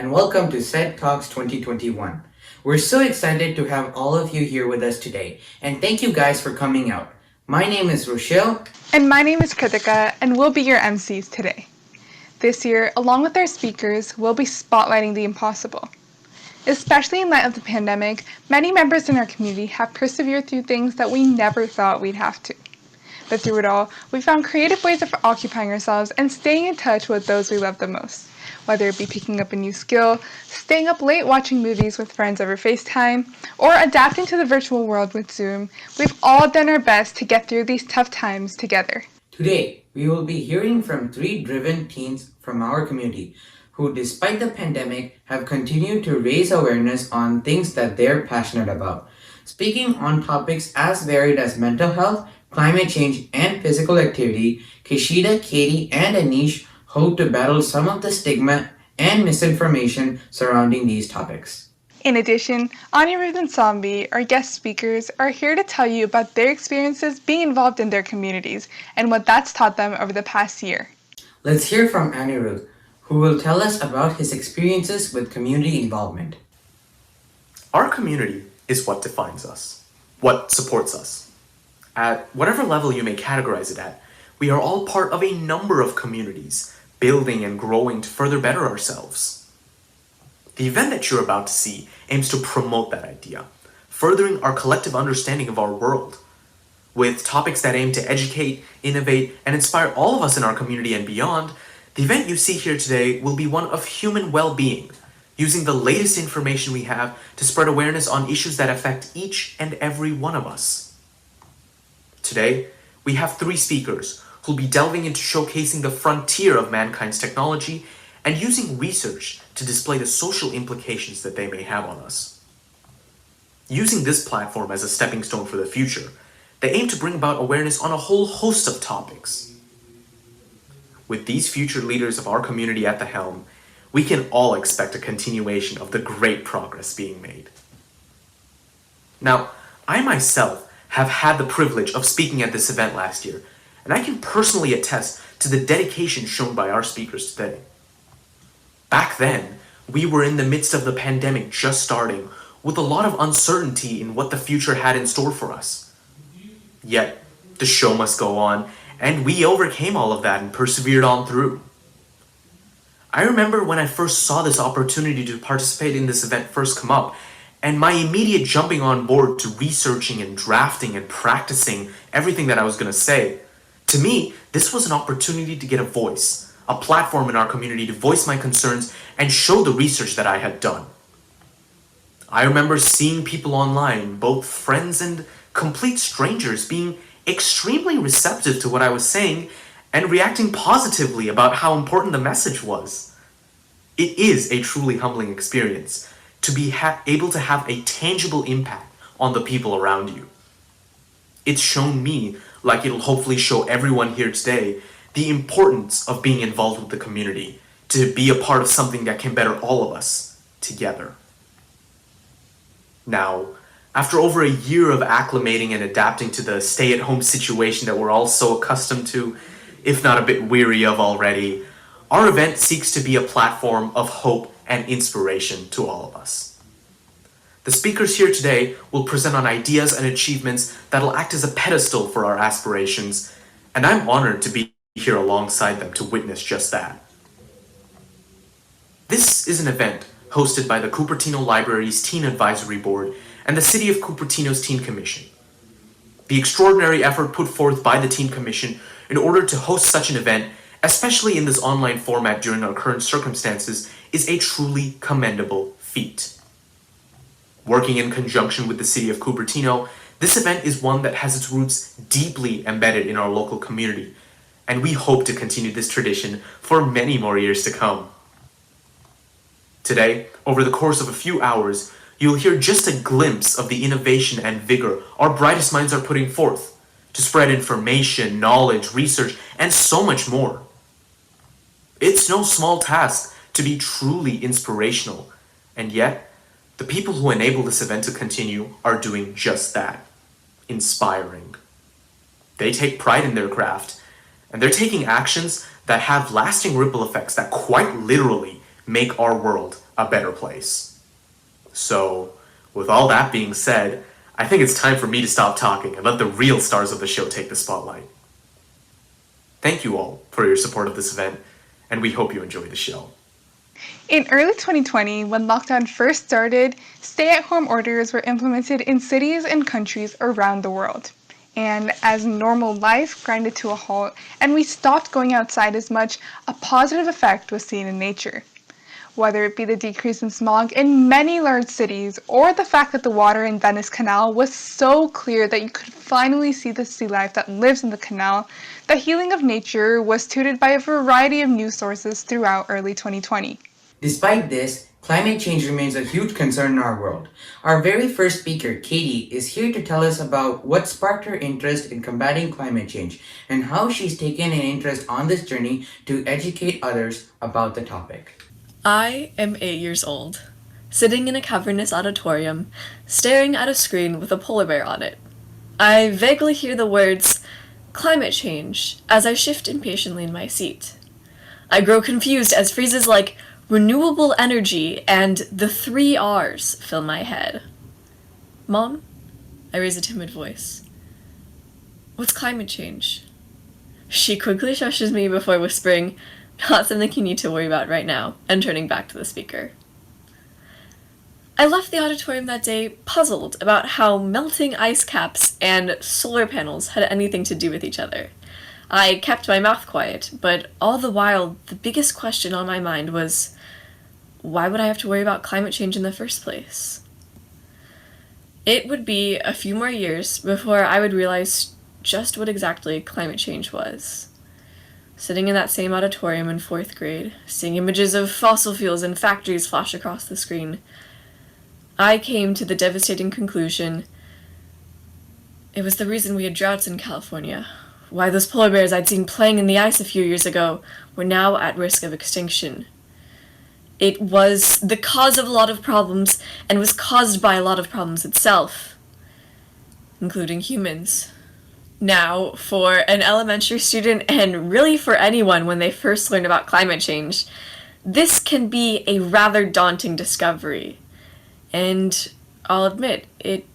and welcome to CED Talks 2021. We're so excited to have all of you here with us today, and thank you guys for coming out. My name is Rochelle. And my name is Kritika, and we'll be your MCs today. This year, along with our speakers, we'll be spotlighting the impossible. Especially in light of the pandemic, many members in our community have persevered through things that we never thought we'd have to. But through it all, we found creative ways of occupying ourselves and staying in touch with those we love the most. Whether it be picking up a new skill, staying up late watching movies with friends over FaceTime, or adapting to the virtual world with Zoom, we've all done our best to get through these tough times together. Today, we will be hearing from 3 driven teens from our community who, despite the pandemic, have continued to raise awareness on things that they're passionate about. Speaking on topics as varied as mental health, climate change, and physical activity, Kishida, Katie, and Anish hope to battle some of the stigma and misinformation surrounding these topics. In addition, Anirudh and Sambi, our guest speakers, are here to tell you about their experiences being involved in their communities and what that's taught them over the past year. Let's hear from Anirudh, who will tell us about his experiences with community involvement. Our community is what defines us, what supports us. At whatever level you may categorize it at, we are all part of a number of communities, building and growing to further better ourselves. The event that you're about to see aims to promote that idea, furthering our collective understanding of our world. With topics that aim to educate, innovate, and inspire all of us in our community and beyond, the event you see here today will be one of human well-being, using the latest information we have to spread awareness on issues that affect each and every one of us. Today, we have 3 speakers who'll be delving into showcasing the frontier of mankind's technology and using research to display the social implications that they may have on us. Using this platform as a stepping stone for the future, they aim to bring about awareness on a whole host of topics. With these future leaders of our community at the helm, we can all expect a continuation of the great progress being made. Now, I myself have had the privilege of speaking at this event last year, and I can personally attest to the dedication shown by our speakers today. Back then, we were in the midst of the pandemic just starting, with a lot of uncertainty in what the future had in store for us. Yet, the show must go on, and we overcame all of that and persevered on through. I remember when I first saw this opportunity to participate in this event first come up, and my immediate jumping on board to researching and drafting and practicing everything that I was going to say. To me, this was an opportunity to get a voice, a platform in our community to voice my concerns and show the research that I had done. I remember seeing people online, both friends and complete strangers, being extremely receptive to what I was saying and reacting positively about how important the message was. It is a truly humbling experience to be able to have a tangible impact on the people around you. It's shown me, like it'll hopefully show everyone here today, the importance of being involved with the community, to be a part of something that can better all of us together. Now, after over a year of acclimating and adapting to the stay-at-home situation that we're all so accustomed to, if not a bit weary of already, our event seeks to be a platform of hope and inspiration to all of us. The speakers here today will present on ideas and achievements that'll act as a pedestal for our aspirations, and I'm honored to be here alongside them to witness just that. This is an event hosted by the Cupertino Library's Teen Advisory Board and the City of Cupertino's Teen Commission. The extraordinary effort put forth by the Teen Commission in order to host such an event, especially in this online format during our current circumstances, is a truly commendable feat. Working in conjunction with the City of Cupertino, this event is one that has its roots deeply embedded in our local community, and we hope to continue this tradition for many more years to come. Today, over the course of a few hours, you'll hear just a glimpse of the innovation and vigor our brightest minds are putting forth to spread information, knowledge, research, and so much more. It's no small task to be truly inspirational, and yet, the people who enable this event to continue are doing just that, inspiring. They take pride in their craft, and they're taking actions that have lasting ripple effects that quite literally make our world a better place. So, with all that being said, I think it's time for me to stop talking and let the real stars of the show take the spotlight. Thank you all for your support of this event, and we hope you enjoy the show. In early 2020, when lockdown first started, stay-at-home orders were implemented in cities and countries around the world. And as normal life grinded to a halt and we stopped going outside as much, a positive effect was seen in nature. Whether it be the decrease in smog in many large cities or the fact that the water in Venice Canal was so clear that you could finally see the sea life that lives in the canal, the healing of nature was touted by a variety of news sources throughout early 2020. Despite this, climate change remains a huge concern in our world. Our very first speaker, Katie, is here to tell us about what sparked her interest in combating climate change and how she's taken an interest on this journey to educate others about the topic. I am 8 years old, sitting in a cavernous auditorium, staring at a screen with a polar bear on it. I vaguely hear the words, "climate change," as I shift impatiently in my seat. I grow confused as phrases like renewable energy and the 3 R's fill my head. "Mom?" I raise a timid voice. "What's climate change?" She quickly shushes me before whispering, "Not something you need to worry about right now," and turning back to the speaker. I left the auditorium that day puzzled about how melting ice caps and solar panels had anything to do with each other. I kept my mouth quiet, but all the while, the biggest question on my mind was, why would I have to worry about climate change in the first place? It would be a few more years before I would realize just what exactly climate change was. Sitting in that same auditorium in 4th grade, seeing images of fossil fuels and factories flash across the screen, I came to the devastating conclusion it was the reason we had droughts in California, why those polar bears I'd seen playing in the ice a few years ago were now at risk of extinction. It was the cause of a lot of problems and was caused by a lot of problems itself, including humans. Now, for an elementary student, and really for anyone when they first learn about climate change, this can be a rather daunting discovery. And I'll admit, it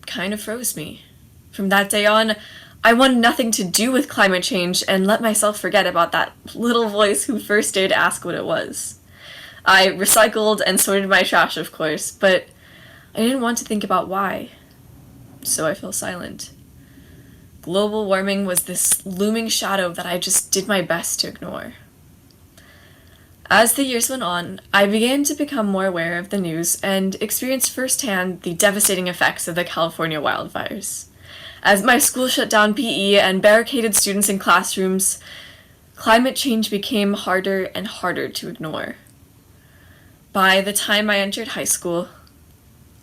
kind of froze me. From that day on, I wanted nothing to do with climate change and let myself forget about that little voice who first dared to ask what it was. I recycled and sorted my trash, of course, but I didn't want to think about why. So I fell silent. Global warming was this looming shadow that I just did my best to ignore. As the years went on, I began to become more aware of the news and experienced firsthand the devastating effects of the California wildfires. As my school shut down PE and barricaded students in classrooms, climate change became harder and harder to ignore. By the time I entered high school,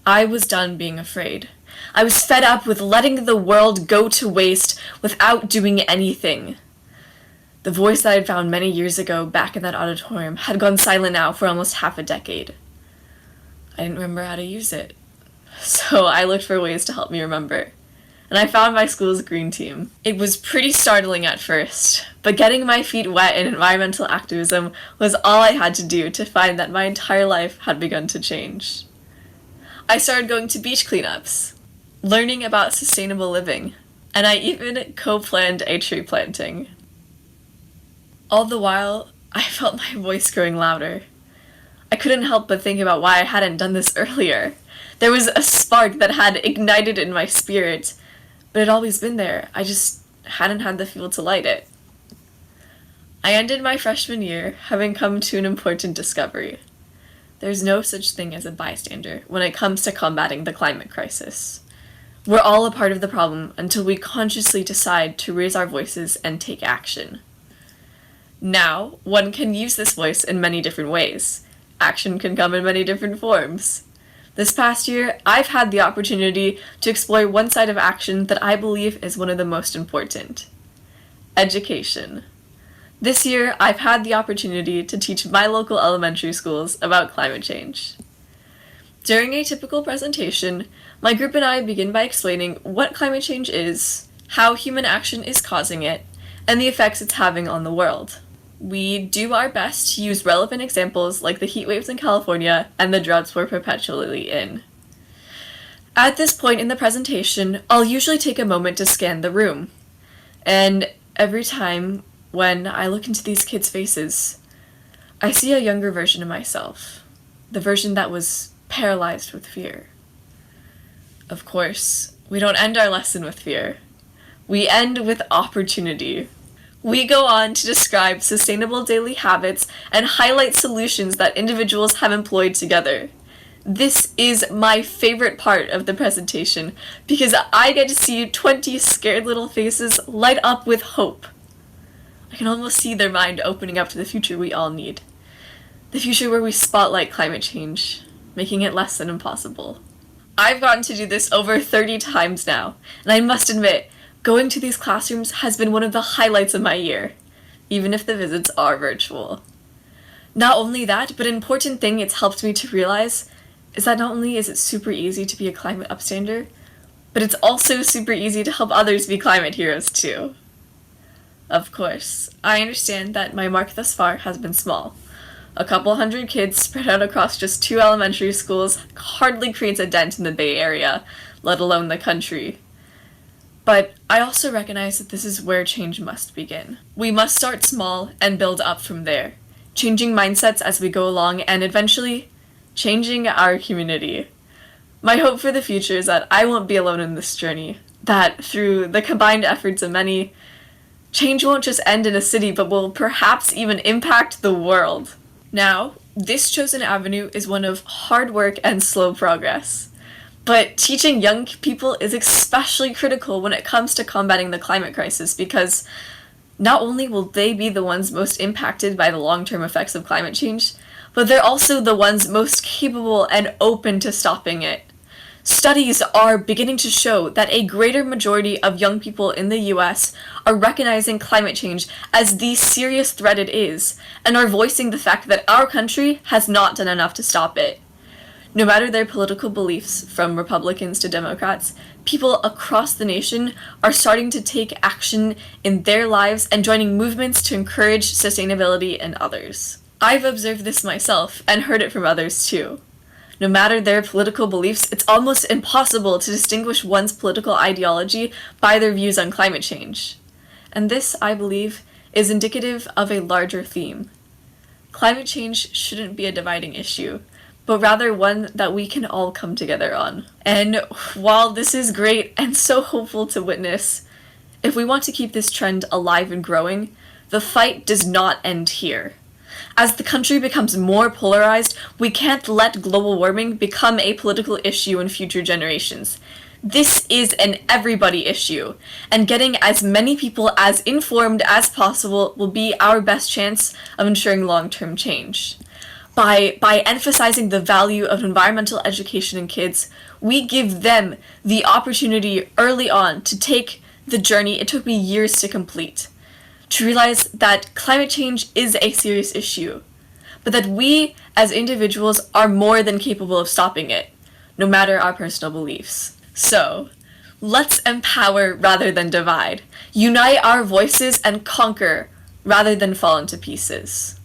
I was done being afraid. I was fed up with letting the world go to waste without doing anything. The voice that I'd found many years ago back in that auditorium had gone silent now for almost half a decade. I didn't remember how to use it, so I looked for ways to help me remember. And I found my school's green team. It was pretty startling at first, but getting my feet wet in environmental activism was all I had to do to find that my entire life had begun to change. I started going to beach cleanups, learning about sustainable living, and I even co-planned a tree planting. All the while, I felt my voice growing louder. I couldn't help but think about why I hadn't done this earlier. There was a spark that had ignited in my spirit, but it had always been there. I just hadn't had the fuel to light it. I ended my freshman year having come to an important discovery. There's no such thing as a bystander when it comes to combating the climate crisis. We're all a part of the problem until we consciously decide to raise our voices and take action. Now, one can use this voice in many different ways. Action can come in many different forms. This past year, I've had the opportunity to explore one side of action that I believe is one of the most important: education. This year, I've had the opportunity to teach my local elementary schools about climate change. During a typical presentation, my group and I begin by explaining what climate change is, how human action is causing it, and the effects it's having on the world. We do our best to use relevant examples like the heat waves in California and the droughts we're perpetually in. At this point in the presentation, I'll usually take a moment to scan the room. And every time when I look into these kids' faces, I see a younger version of myself, the version that was paralyzed with fear. Of course, we don't end our lesson with fear. We end with opportunity. We go on to describe sustainable daily habits and highlight solutions that individuals have employed together. This is my favorite part of the presentation because I get to see 20 scared little faces light up with hope. I can almost see their mind opening up to the future we all need. The future where we spotlight climate change, making it less than impossible. I've gotten to do this over 30 times now, and I must admit, going to these classrooms has been one of the highlights of my year, even if the visits are virtual. Not only that, but an important thing it's helped me to realize is that not only is it super easy to be a climate upstander, but it's also super easy to help others be climate heroes too. Of course, I understand that my mark thus far has been small. A couple hundred kids spread out across just 2 elementary schools hardly creates a dent in the Bay Area, let alone the country. But I also recognize that this is where change must begin. We must start small and build up from there, changing mindsets as we go along and eventually changing our community. My hope for the future is that I won't be alone in this journey, that through the combined efforts of many, change won't just end in a city but will perhaps even impact the world. Now, this chosen avenue is one of hard work and slow progress. But teaching young people is especially critical when it comes to combating the climate crisis because not only will they be the ones most impacted by the long-term effects of climate change, but they're also the ones most capable and open to stopping it. Studies are beginning to show that a greater majority of young people in the US are recognizing climate change as the serious threat it is, and are voicing the fact that our country has not done enough to stop it. No matter their political beliefs, from Republicans to Democrats, people across the nation are starting to take action in their lives and joining movements to encourage sustainability in others. I've observed this myself and heard it from others too. No matter their political beliefs, it's almost impossible to distinguish one's political ideology by their views on climate change. And this, I believe, is indicative of a larger theme. Climate change shouldn't be a dividing issue, but rather one that we can all come together on. And while this is great and so hopeful to witness, if we want to keep this trend alive and growing, the fight does not end here. As the country becomes more polarized, we can't let global warming become a political issue in future generations. This is an everybody issue, and getting as many people as informed as possible will be our best chance of ensuring long-term change. By emphasizing the value of environmental education in kids, we give them the opportunity early on to take the journey it took me years to complete. To realize that climate change is a serious issue, but that we as individuals are more than capable of stopping it, no matter our personal beliefs. So, let's empower rather than divide, unite our voices and conquer rather than fall into pieces.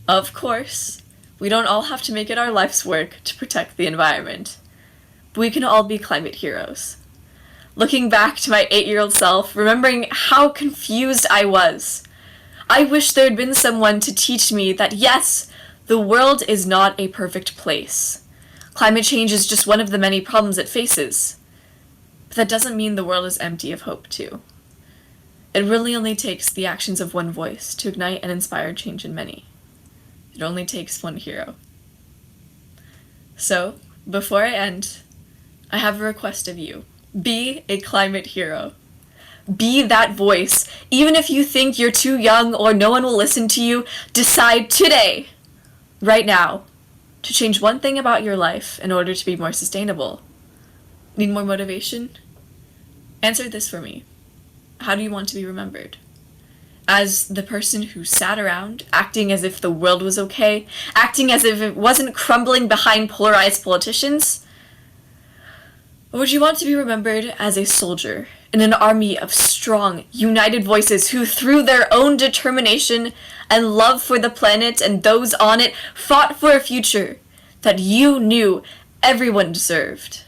Of course, we don't all have to make it our life's work to protect the environment, but we can all be climate heroes. Looking back to my 8-year-old self, remembering how confused I was, I wish there had been someone to teach me that yes, the world is not a perfect place. Climate change is just one of the many problems it faces. But that doesn't mean the world is empty of hope too. It really only takes the actions of one voice to ignite and inspire change in many. It only takes one hero. So, before I end, I have a request of you. Be a climate hero. Be that voice. Even if you think you're too young or no one will listen to you, decide today, right now, to change one thing about your life in order to be more sustainable. Need more motivation? Answer this for me. How do you want to be remembered? As the person who sat around, acting as if the world was okay, acting as if it wasn't crumbling behind polarized politicians? Or would you want to be remembered as a soldier in an army of strong, united voices who, through their own determination and love for the planet and those on it, fought for a future that you knew everyone deserved.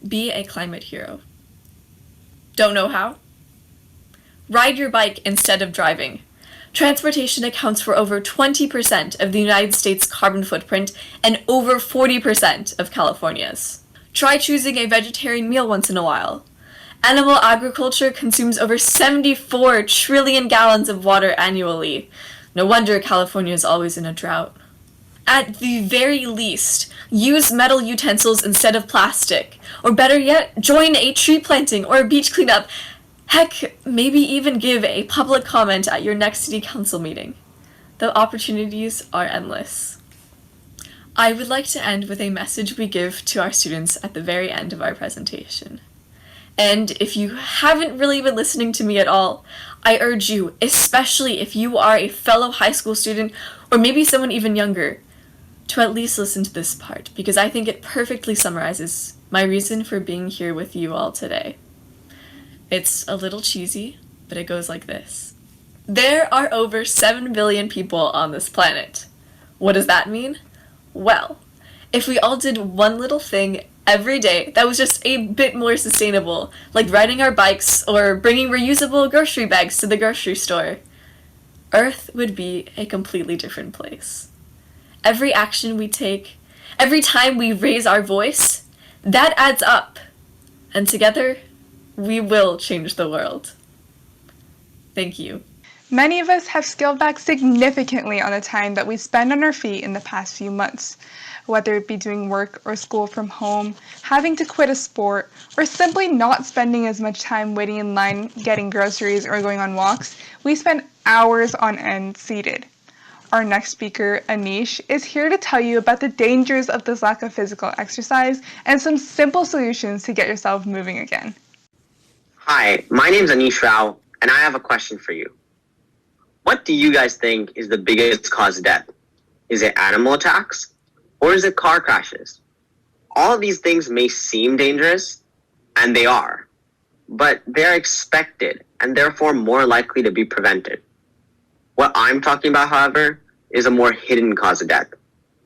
Be a climate hero. Don't know how? Ride your bike instead of driving. Transportation accounts for over 20% of the United States' carbon footprint and over 40% of California's. Try choosing a vegetarian meal once in a while. Animal agriculture consumes over 74 trillion gallons of water annually. No wonder California is always in a drought. At the very least, use metal utensils instead of plastic. Or better yet, join a tree planting or a beach cleanup. Heck, maybe even give a public comment at your next city council meeting. The opportunities are endless. I would like to end with a message we give to our students at the very end of our presentation. And if you haven't really been listening to me at all, I urge you, especially if you are a fellow high school student or maybe someone even younger, to at least listen to this part, because I think it perfectly summarizes my reason for being here with you all today. It's a little cheesy, but it goes like this. There are over 7 billion people on this planet. What does that mean? Well, if we all did one little thing every day that was just a bit more sustainable, like riding our bikes or bringing reusable grocery bags to the grocery store, Earth would be a completely different place. Every action we take, every time we raise our voice, that adds up. And together, we will change the world. Thank you. Many of us have scaled back significantly on the time that we spend on our feet in the past few months. Whether it be doing work or school from home, having to quit a sport, or simply not spending as much time waiting in line, getting groceries, or going on walks, we spend hours on end seated. Our next speaker, Anish, is here to tell you about the dangers of this lack of physical exercise and some simple solutions to get yourself moving again. Hi, my name's Anish Rao, and I have a question for you. What do you guys think is the biggest cause of death? Is it animal attacks? Or is it car crashes? All of these things may seem dangerous, and they are, but they're expected and therefore more likely to be prevented. What I'm talking about, however, is a more hidden cause of death,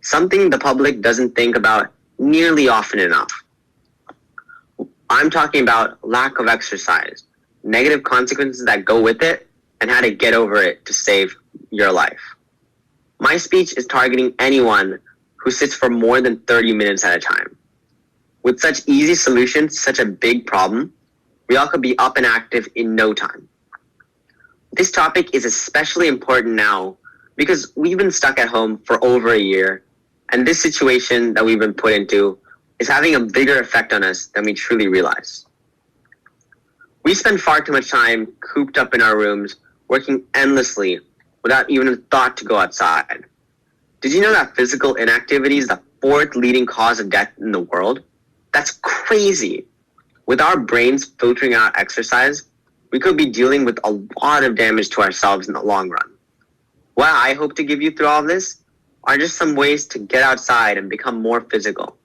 something the public doesn't think about nearly often enough. I'm talking about lack of exercise, negative consequences that go with it, and how to get over it to save your life. My speech is targeting anyone who sits for more than 30 minutes at a time. With such easy solutions to such a big problem, we all could be up and active in no time. This topic is especially important now because we've been stuck at home for over a year, and this situation that we've been put into is having a bigger effect on us than we truly realize. We spend far too much time cooped up in our rooms, working endlessly without even a thought to go outside. Did you know that physical inactivity is the 4th leading cause of death in the world? That's crazy. With our brains filtering out exercise, we could be dealing with a lot of damage to ourselves in the long run. What I hope to give you through all of this are just some ways to get outside and become more physical.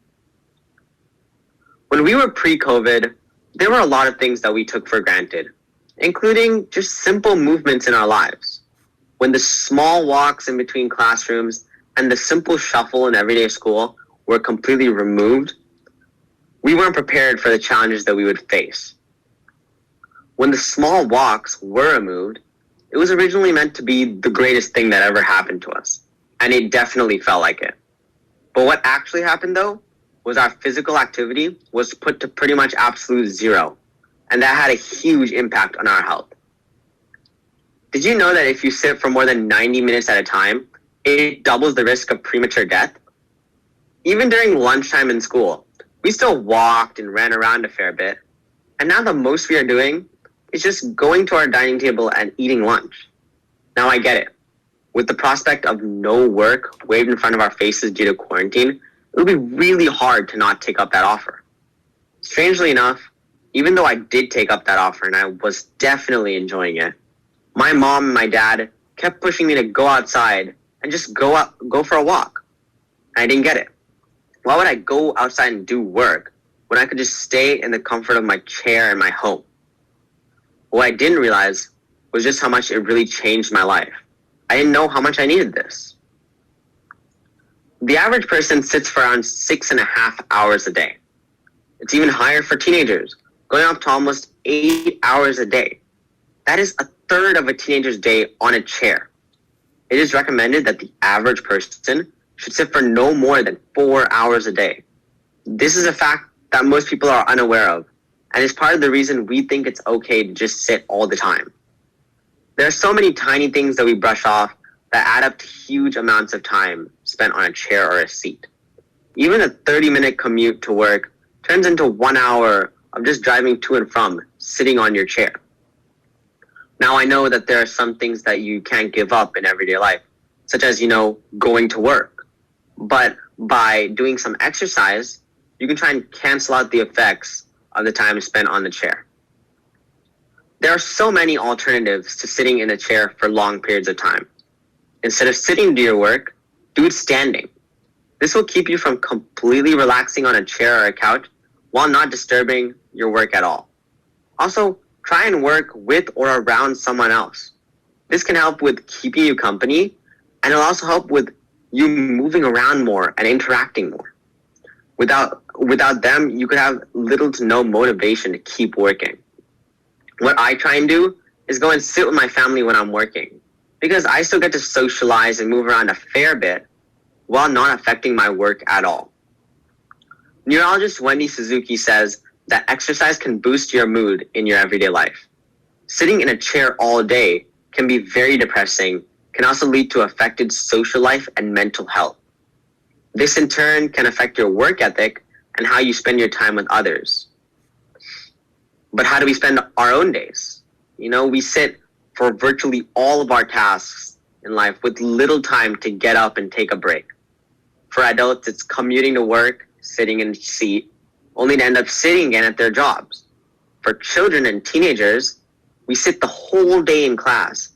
When we were pre-COVID, there were a lot of things that we took for granted, including just simple movements in our lives. When the small walks in between classrooms and the simple shuffle in everyday school were completely removed, we weren't prepared for the challenges that we would face. When the small walks were removed, it was originally meant to be the greatest thing that ever happened to us, and it definitely felt like it. But what actually happened though, was our physical activity was put to pretty much absolute zero, and that had a huge impact on our health. Did you know that if you sit for more than 90 minutes at a time, it doubles the risk of premature death? Even during lunchtime in school, we still walked and ran around a fair bit, and now the most we are doing is just going to our dining table and eating lunch. Now I get it. With the prospect of no work waved in front of our faces due to quarantine, it would be really hard to not take up that offer. Strangely enough, even though I did take up that offer and I was definitely enjoying it, my mom and my dad kept pushing me to go outside and just go for a walk. I didn't get it. Why would I go outside and do work when I could just stay in the comfort of my chair in my home? What I didn't realize was just how much it really changed my life. I didn't know how much I needed this. The average person sits for around 6.5 hours a day. It's even higher for teenagers, going up to almost 8 hours a day. That is a third of a teenager's day on a chair. It is recommended that the average person should sit for no more than 4 hours a day. This is a fact that most people are unaware of, and is part of the reason we think it's okay to just sit all the time. There are so many tiny things that we brush off that add up to huge amounts of time spent on a chair or a seat. Even a 30-minute commute to work turns into 1 hour of just driving to and from, sitting on your chair. Now, I know that there are some things that you can't give up in everyday life, such as, going to work. But by doing some exercise, you can try and cancel out the effects of the time spent on the chair. There are so many alternatives to sitting in a chair for long periods of time. Instead of sitting to do your work, do it standing. This will keep you from completely relaxing on a chair or a couch while not disturbing your work at all. Also, try and work with or around someone else. This can help with keeping you company, and it'll also help with you moving around more and interacting more. Without them, you could have little to no motivation to keep working. What I try and do is go and sit with my family when I'm working, because I still get to socialize and move around a fair bit while not affecting my work at all. Neurologist Wendy Suzuki says that exercise can boost your mood in your everyday life. Sitting in a chair all day can be very depressing, can also lead to affected social life and mental health. This in turn can affect your work ethic and how you spend your time with others. But how do we spend our own days? We sit for virtually all of our tasks in life with little time to get up and take a break. For adults, it's commuting to work, sitting in a seat, only to end up sitting again at their jobs. For children and teenagers, we sit the whole day in class,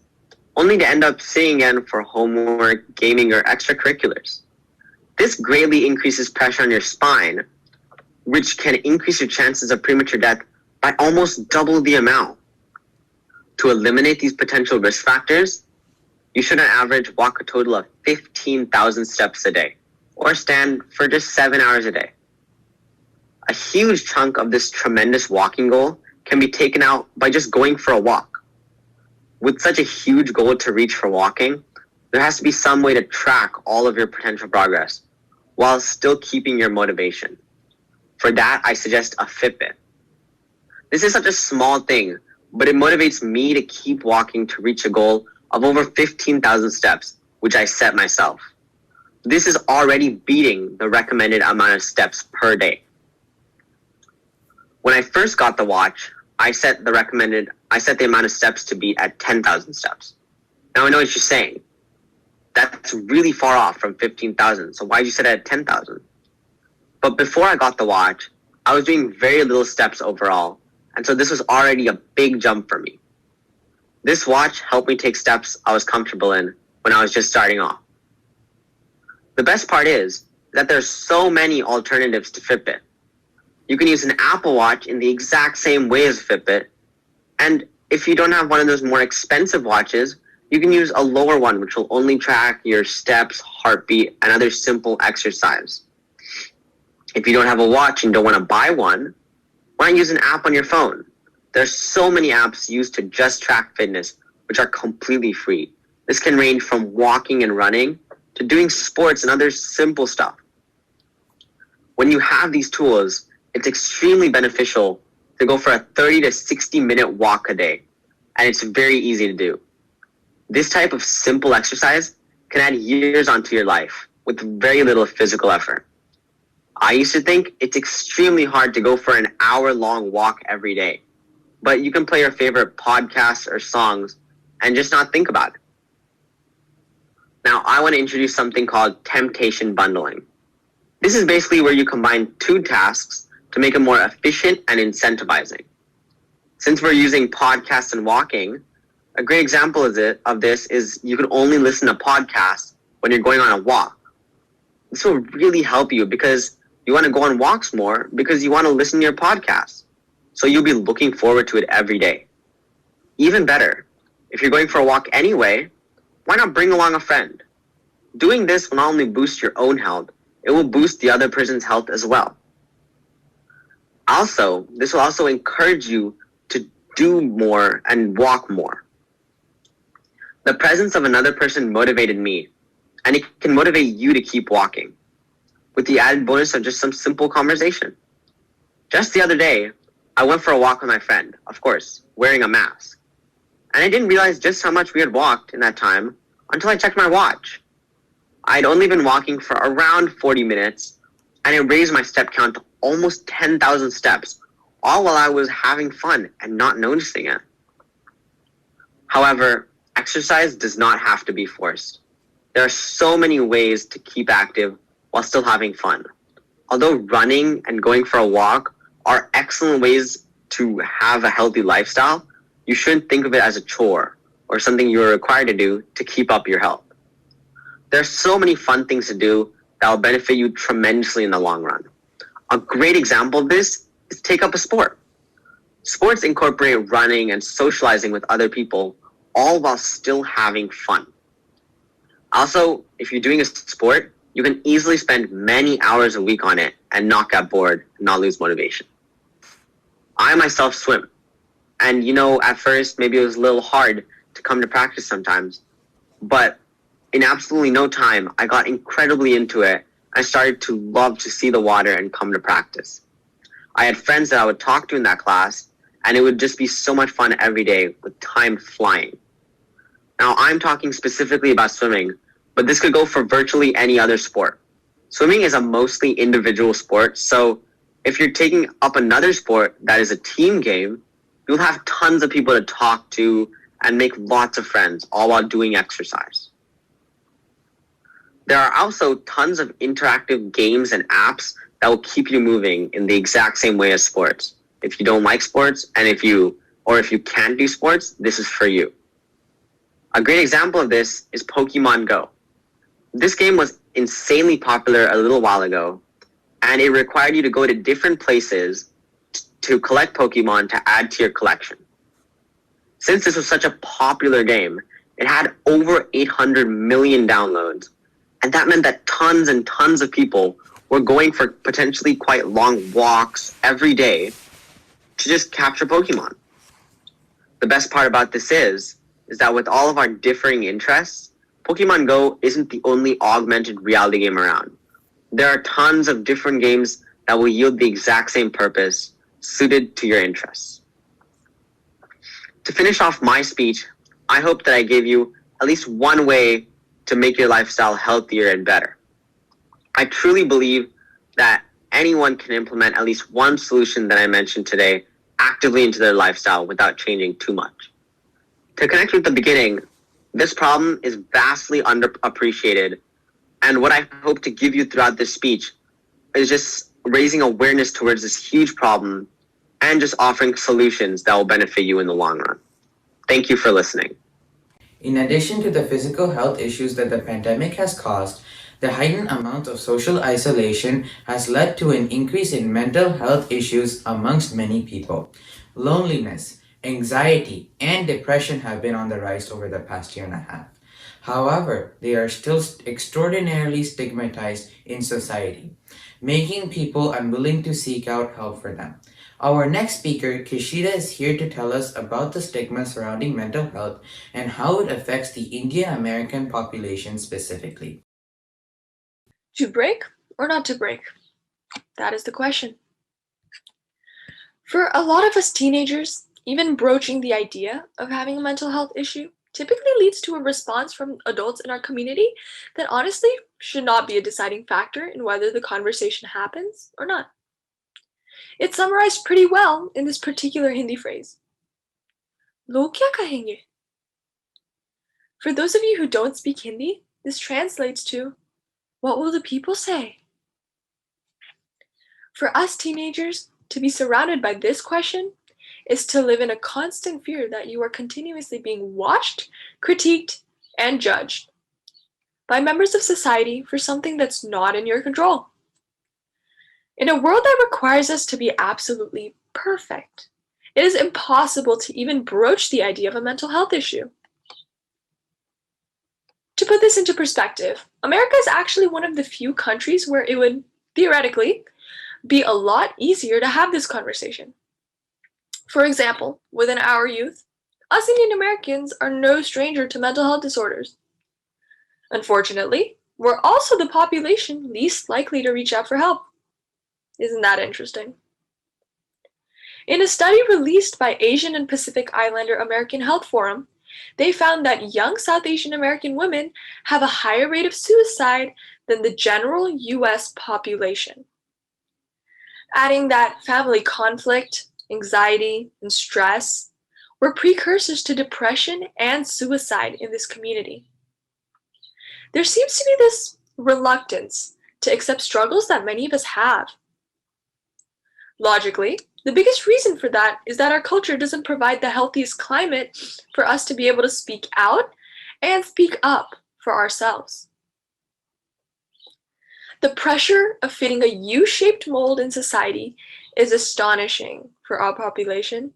only to end up sitting again for homework, gaming, or extracurriculars. This greatly increases pressure on your spine, which can increase your chances of premature death by almost double the amount. To eliminate these potential risk factors, you should on average walk a total of 15,000 steps a day, or stand for just 7 hours a day. A huge chunk of this tremendous walking goal can be taken out by just going for a walk. With such a huge goal to reach for walking, there has to be some way to track all of your potential progress while still keeping your motivation. For that, I suggest a Fitbit. This is such a small thing, but it motivates me to keep walking to reach a goal of over 15,000 steps, which I set myself. This is already beating the recommended amount of steps per day. When I first got the watch, I set the amount of steps to be at 10,000 steps. Now I know what you're saying. That's really far off from 15,000. So why'd you set it at 10,000? But before I got the watch, I was doing very little steps overall. And so this was already a big jump for me. This watch helped me take steps I was comfortable in when I was just starting off. The best part is that there's so many alternatives to Fitbit. You can use an Apple Watch in the exact same way as Fitbit. And if you don't have one of those more expensive watches, you can use a lower one, which will only track your steps, heartbeat, and other simple exercise. If you don't have a watch and don't want to buy one, why not use an app on your phone? There's so many apps used to just track fitness, which are completely free. This can range from walking and running to doing sports and other simple stuff. When you have these tools, it's extremely beneficial to go for a 30 to 60 minute walk a day, and it's very easy to do. This type of simple exercise can add years onto your life with very little physical effort. I used to think it's extremely hard to go for an hour-long walk every day, but you can play your favorite podcasts or songs and just not think about it. Now, I want to introduce something called temptation bundling. This is basically where you combine two tasks to make it more efficient and incentivizing. Since we're using podcasts and walking, a great example of this is you can only listen to podcasts when you're going on a walk. This will really help you because you want to go on walks more because you want to listen to your podcasts. So you'll be looking forward to it every day. Even better, if you're going for a walk anyway, why not bring along a friend? Doing this will not only boost your own health, it will boost the other person's health as well. Also, this will also encourage you to do more and walk more. The presence of another person motivated me, and it can motivate you to keep walking, with the added bonus of just some simple conversation. Just the other day, I went for a walk with my friend, of course, wearing a mask. And I didn't realize just how much we had walked in that time until I checked my watch. I'd only been walking for around 40 minutes, and it raised my step count to almost 10,000 steps, all while I was having fun and not noticing it. However, exercise does not have to be forced. There are so many ways to keep active while still having fun. Although running and going for a walk are excellent ways to have a healthy lifestyle, you shouldn't think of it as a chore or something you're required to do to keep up your health. There are so many fun things to do that will benefit you tremendously in the long run. A great example of this is take up a sport. Sports incorporate running and socializing with other people, all while still having fun. Also, if you're doing a sport, you can easily spend many hours a week on it and not get bored and not lose motivation. I myself swim. And at first, maybe it was a little hard to come to practice sometimes. But in absolutely no time, I got incredibly into it. I started to love to see the water and come to practice. I had friends that I would talk to in that class, and it would just be so much fun every day with time flying. Now, I'm talking specifically about swimming, but this could go for virtually any other sport. Swimming is a mostly individual sport, so if you're taking up another sport that is a team game, you'll have tons of people to talk to and make lots of friends, all while doing exercise. There are also tons of interactive games and apps that will keep you moving in the exact same way as sports. If you don't like sports, and if you can't do sports, this is for you. A great example of this is Pokemon Go. This game was insanely popular a little while ago, and it required you to go to different places to collect Pokemon to add to your collection. Since this was such a popular game, it had over 800 million downloads, and that meant that tons and tons of people were going for potentially quite long walks every day to just capture Pokemon. The best part about this is that with all of our differing interests, Pokemon Go isn't the only augmented reality game around. There are tons of different games that will yield the exact same purpose, suited to your interests. To finish off my speech, I hope that I gave you at least one way to make your lifestyle healthier and better. I truly believe that anyone can implement at least one solution that I mentioned today actively into their lifestyle without changing too much. To connect with the beginning, this problem is vastly underappreciated, and what I hope to give you throughout this speech is just raising awareness towards this huge problem and just offering solutions that will benefit you in the long run. Thank you for listening. In addition to the physical health issues that the pandemic has caused, the heightened amount of social isolation has led to an increase in mental health issues amongst many people. Loneliness, anxiety, and depression have been on the rise over the past year and a half. However, they are still extraordinarily stigmatized in society, making people unwilling to seek out help for them. Our next speaker, Kishida, is here to tell us about the stigma surrounding mental health and how it affects the Indian American population specifically. To break or not to break? That is the question. For a lot of us teenagers, even broaching the idea of having a mental health issue typically leads to a response from adults in our community that honestly should not be a deciding factor in whether the conversation happens or not. It's summarized pretty well in this particular Hindi phrase. Log kya kahenge? For those of you who don't speak Hindi, this translates to, what will the people say? For us teenagers, to be surrounded by this question is to live in a constant fear that you are continuously being watched, critiqued, and judged by members of society for something that's not in your control. In a world that requires us to be absolutely perfect, it is impossible to even broach the idea of a mental health issue. To put this into perspective, America is actually one of the few countries where it would, theoretically, be a lot easier to have this conversation. For example, within our youth, us Indian Americans are no stranger to mental health disorders. Unfortunately, we're also the population least likely to reach out for help. Isn't that interesting? In a study released by Asian and Pacific Islander American Health Forum, they found that young South Asian American women have a higher rate of suicide than the general US population. Adding that family conflict, anxiety, and stress were precursors to depression and suicide in this community. There seems to be this reluctance to accept struggles that many of us have. Logically, the biggest reason for that is that our culture doesn't provide the healthiest climate for us to be able to speak out and speak up for ourselves. The pressure of fitting a U-shaped mold in society is astonishing for our population,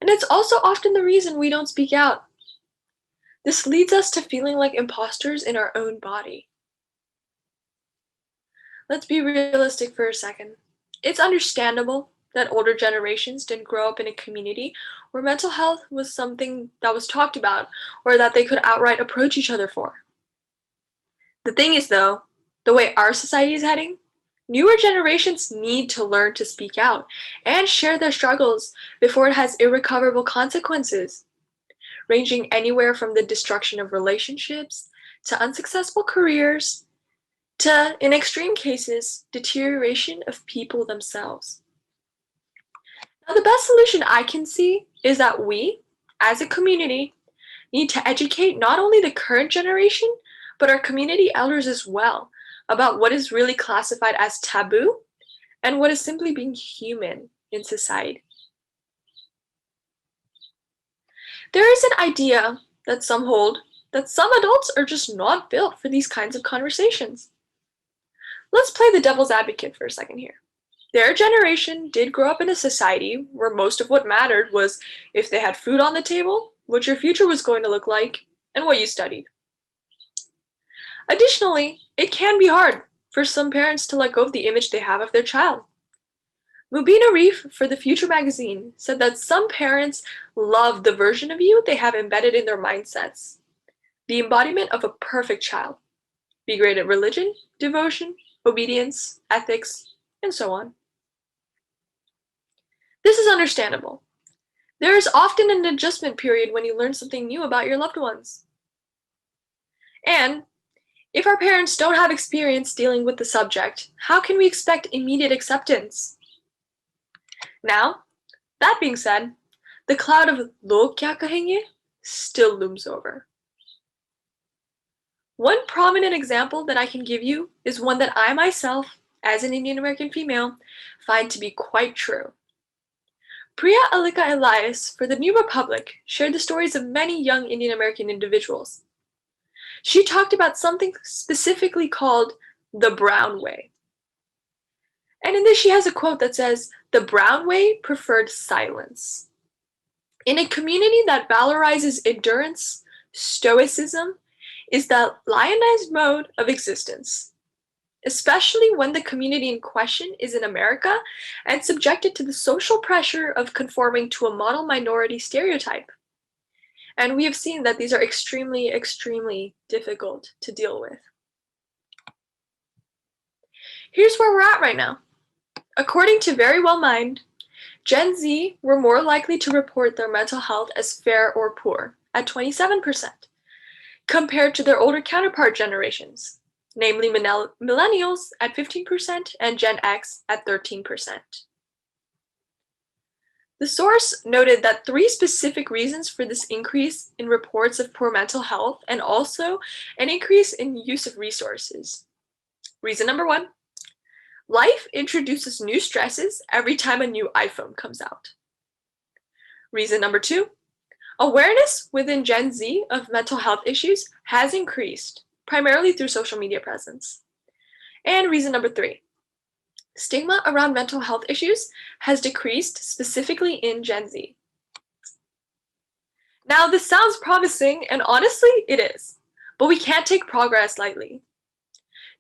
and it's also often the reason we don't speak out. This leads us to feeling like imposters in our own body. Let's be realistic for a second. It's understandable that older generations didn't grow up in a community where mental health was something that was talked about or that they could outright approach each other for. The thing is, though, the way our society is heading, newer generations need to learn to speak out and share their struggles before it has irrecoverable consequences, ranging anywhere from the destruction of relationships to unsuccessful careers to, in extreme cases, deterioration of people themselves. Now, the best solution I can see is that we, as a community, need to educate not only the current generation, but our community elders as well about what is really classified as taboo and what is simply being human in society. There is an idea that some hold that some adults are just not built for these kinds of conversations. Let's play the devil's advocate for a second here. Their generation did grow up in a society where most of what mattered was if they had food on the table, what your future was going to look like, and what you studied. Additionally, it can be hard for some parents to let go of the image they have of their child. Mubina Reef for The Future magazine said that some parents love the version of you they have embedded in their mindsets, the embodiment of a perfect child. Be great at religion, devotion, obedience, ethics, and so on. This is understandable. There is often an adjustment period when you learn something new about your loved ones. And if our parents don't have experience dealing with the subject, how can we expect immediate acceptance? Now, that being said, the cloud of "log kya kahenge" still looms over. One prominent example that I can give you is one that I myself, as an Indian American female, find to be quite true. Priya Alika Elias for the New Republic shared the stories of many young Indian American individuals. She talked about something specifically called the Brown Way. And in this she has a quote that says, "The Brown Way preferred silence." In a community that valorizes endurance, stoicism is the lionized mode of existence, especially when the community in question is in America and subjected to the social pressure of conforming to a model minority stereotype. And we have seen that these are extremely, extremely difficult to deal with. Here's where we're at right now. According to Very Well Mind, Gen Z were more likely to report their mental health as fair or poor at 27%, compared to their older counterpart generations, namely millennials at 15% and Gen X at 13%. The source noted that 3 specific reasons for this increase in reports of poor mental health and also an increase in use of resources. Reason number 1, life introduces new stresses every time a new iPhone comes out. Reason number 2, awareness within Gen Z of mental health issues has increased, primarily through social media presence. And reason number 3, Stigma around mental health issues has decreased, specifically in Gen Z. Now, this sounds promising, and honestly, it is, but we can't take progress lightly.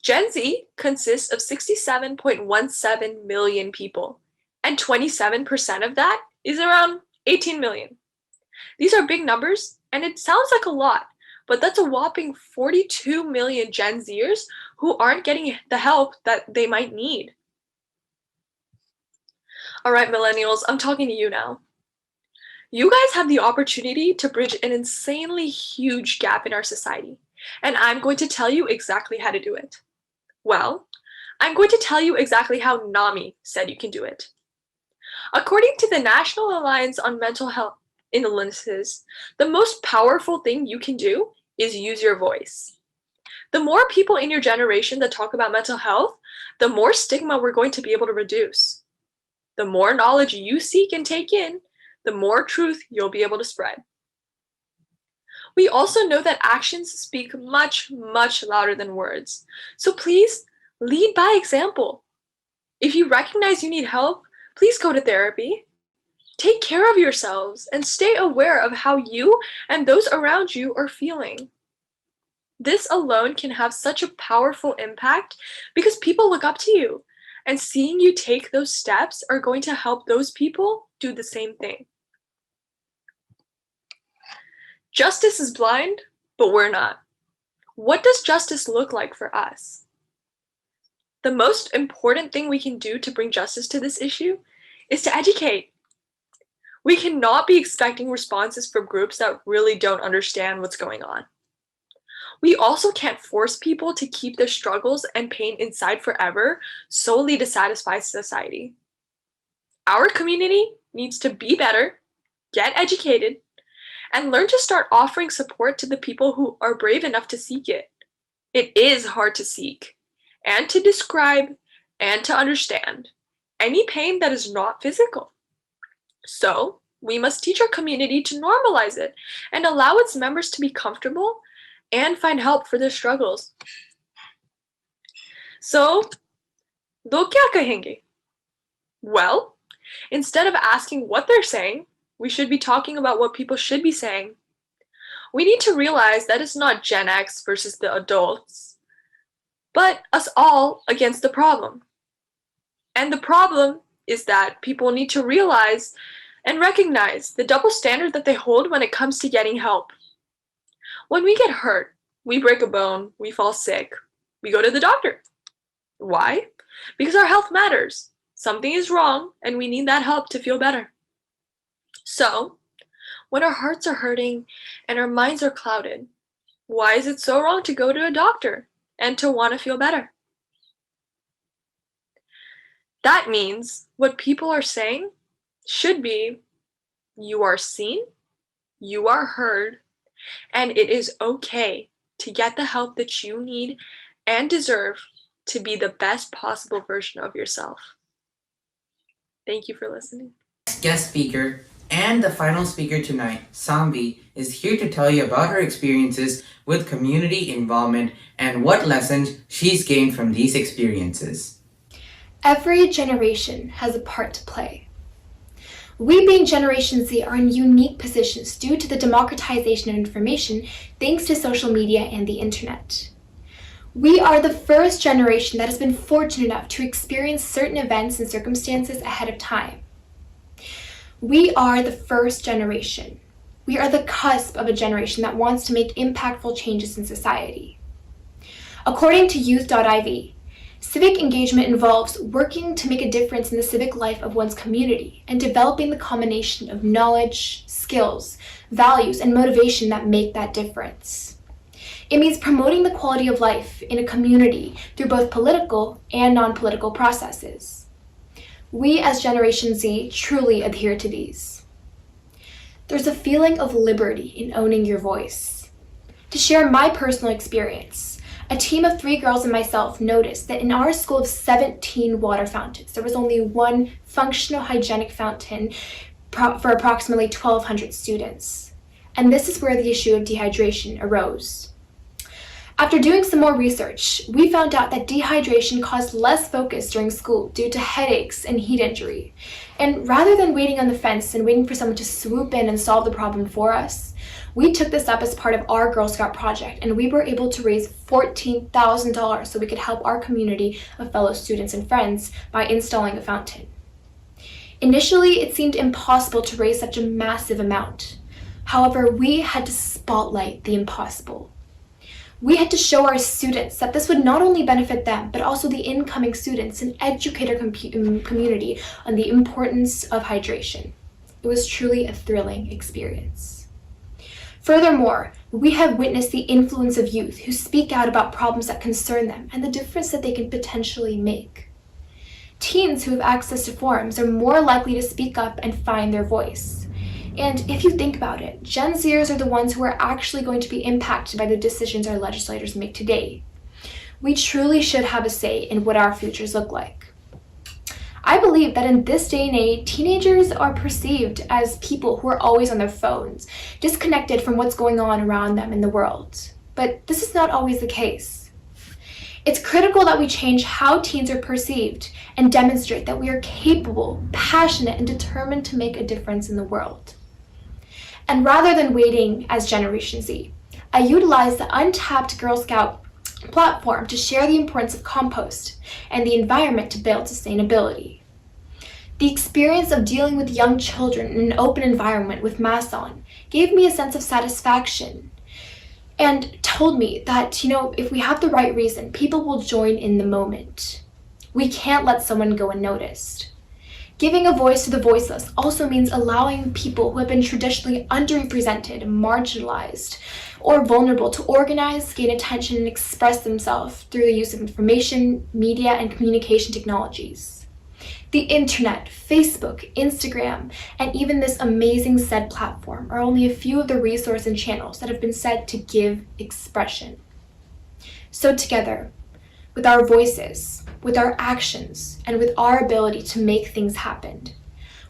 Gen Z consists of 67.17 million people, and 27% of that is around 18 million. These are big numbers, and it sounds like a lot, but that's a whopping 42 million Gen Zers who aren't getting the help that they might need. All right, millennials, I'm talking to you now. You guys have the opportunity to bridge an insanely huge gap in our society, and I'm going to tell you exactly how to do it. Well, I'm going to tell you exactly how NAMI said you can do it. According to the National Alliance on Mental Health Illnesses, the most powerful thing you can do is use your voice. The more people in your generation that talk about mental health, the more stigma we're going to be able to reduce. The more knowledge you seek and take in, the more truth you'll be able to spread. We also know that actions speak much, much louder than words. So please lead by example. If you recognize you need help, please go to therapy. Take care of yourselves and stay aware of how you and those around you are feeling. This alone can have such a powerful impact because people look up to you, and seeing you take those steps are going to help those people do the same thing. Justice is blind, but we're not. What does justice look like for us? The most important thing we can do to bring justice to this issue is to educate. We cannot be expecting responses from groups that really don't understand what's going on. We also can't force people to keep their struggles and pain inside forever solely to satisfy society. Our community needs to be better, get educated, and learn to start offering support to the people who are brave enough to seek it. It is hard to seek, and to describe, and to understand any pain that is not physical. So, we must teach our community to normalize it and allow its members to be comfortable and find help for their struggles. So, do kya kahenge? Well, instead of asking what they're saying, we should be talking about what people should be saying. We need to realize that it's not Gen X versus the adults, but us all against the problem. And the problem is that people need to realize and recognize the double standard that they hold when it comes to getting help. When we get hurt, we break a bone, we fall sick, we go to the doctor. Why? Because our health matters. Something is wrong, and we need that help to feel better. So, when our hearts are hurting and our minds are clouded, why is it so wrong to go to a doctor and to want to feel better? That means what people are saying should be, you are seen, you are heard, and it is okay to get the help that you need and deserve to be the best possible version of yourself. Thank you for listening. Guest speaker and the final speaker tonight, Samvi, is here to tell you about her experiences with community involvement and what lessons she's gained from these experiences. Every generation has a part to play. We, being Generation Z, are in unique positions due to the democratization of information thanks to social media and the internet. We are the first generation that has been fortunate enough to experience certain events and circumstances ahead of time. We are the first generation. We are the cusp of a generation that wants to make impactful changes in society. According to youth.iv, civic engagement involves working to make a difference in the civic life of one's community and developing the combination of knowledge, skills, values, and motivation that make that difference. It means promoting the quality of life in a community through both political and non-political processes. We as Generation Z truly adhere to these. There's a feeling of liberty in owning your voice. To share my personal experience, a team of 3 girls and myself noticed that in our school of 17 water fountains, there was only one functional hygienic fountain for approximately 1,200 students. And this is where the issue of dehydration arose. After doing some more research, we found out that dehydration caused less focus during school due to headaches and heat injury. And rather than waiting on the fence and waiting for someone to swoop in and solve the problem for us, we took this up as part of our Girl Scout project, and we were able to raise $14,000 so we could help our community of fellow students and friends by installing a fountain. Initially, it seemed impossible to raise such a massive amount. However, we had to spotlight the impossible. We had to show our students that this would not only benefit them, but also the incoming students and educator community on the importance of hydration. It was truly a thrilling experience. Furthermore, we have witnessed the influence of youth who speak out about problems that concern them and the difference that they can potentially make. Teens who have access to forums are more likely to speak up and find their voice. And if you think about it, Gen Zers are the ones who are actually going to be impacted by the decisions our legislators make today. We truly should have a say in what our futures look like. I believe that in this day and age, teenagers are perceived as people who are always on their phones, disconnected from what's going on around them in the world. But this is not always the case. It's critical that we change how teens are perceived and demonstrate that we are capable, passionate, and determined to make a difference in the world. And rather than waiting as Generation Z, I utilized the Untapped Girl Scout platform to share the importance of compost and the environment to build sustainability. The experience of dealing with young children in an open environment with masks on gave me a sense of satisfaction and told me that, if we have the right reason, people will join in the moment. We can't let someone go unnoticed. Giving a voice to the voiceless also means allowing people who have been traditionally underrepresented, marginalized, or vulnerable to organize, gain attention, and express themselves through the use of information, media, and communication technologies. The internet, Facebook, Instagram, and even this amazing CED platform are only a few of the resources and channels that have been said to give expression. So together, with our voices, with our actions, and with our ability to make things happen,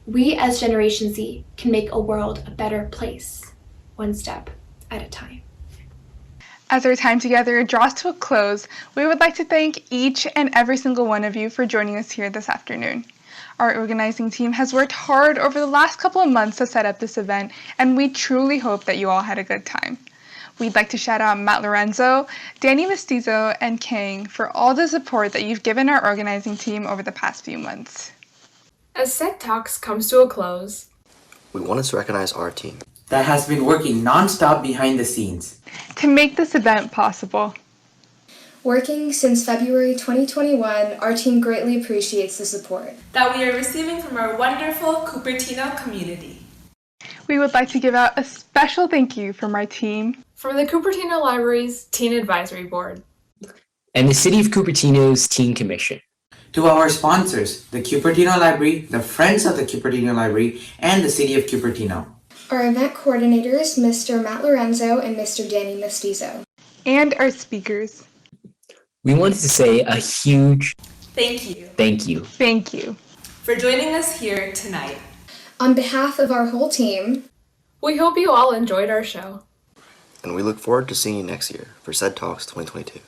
we as Generation Z can make a world a better place, one step at a time. As our time together draws to a close, we would like to thank each and every single one of you for joining us here this afternoon. Our organizing team has worked hard over the last couple of months to set up this event, and we truly hope that you all had a good time. We'd like to shout out Matt Lorenzo, Danny Mestizo, and Kang for all the support that you've given our organizing team over the past few months. As CED Talks comes to a close, we wanted to recognize our team that has been working non-stop behind the scenes to make this event possible. Working since February 2021, our team greatly appreciates the support that we are receiving from our wonderful Cupertino community. We would like to give out a special thank you from our team, from the Cupertino Library's Teen Advisory Board, and the City of Cupertino's Teen Commission. To our sponsors, the Cupertino Library, the Friends of the Cupertino Library, and the City of Cupertino. Our event coordinators, Mr. Matt Lorenzo and Mr. Danny Mestizo. And our speakers. We wanted to say a huge thank you. Thank you. Thank you for joining us here tonight. On behalf of our whole team, we hope you all enjoyed our show. And we look forward to seeing you next year for CED Talks 2022.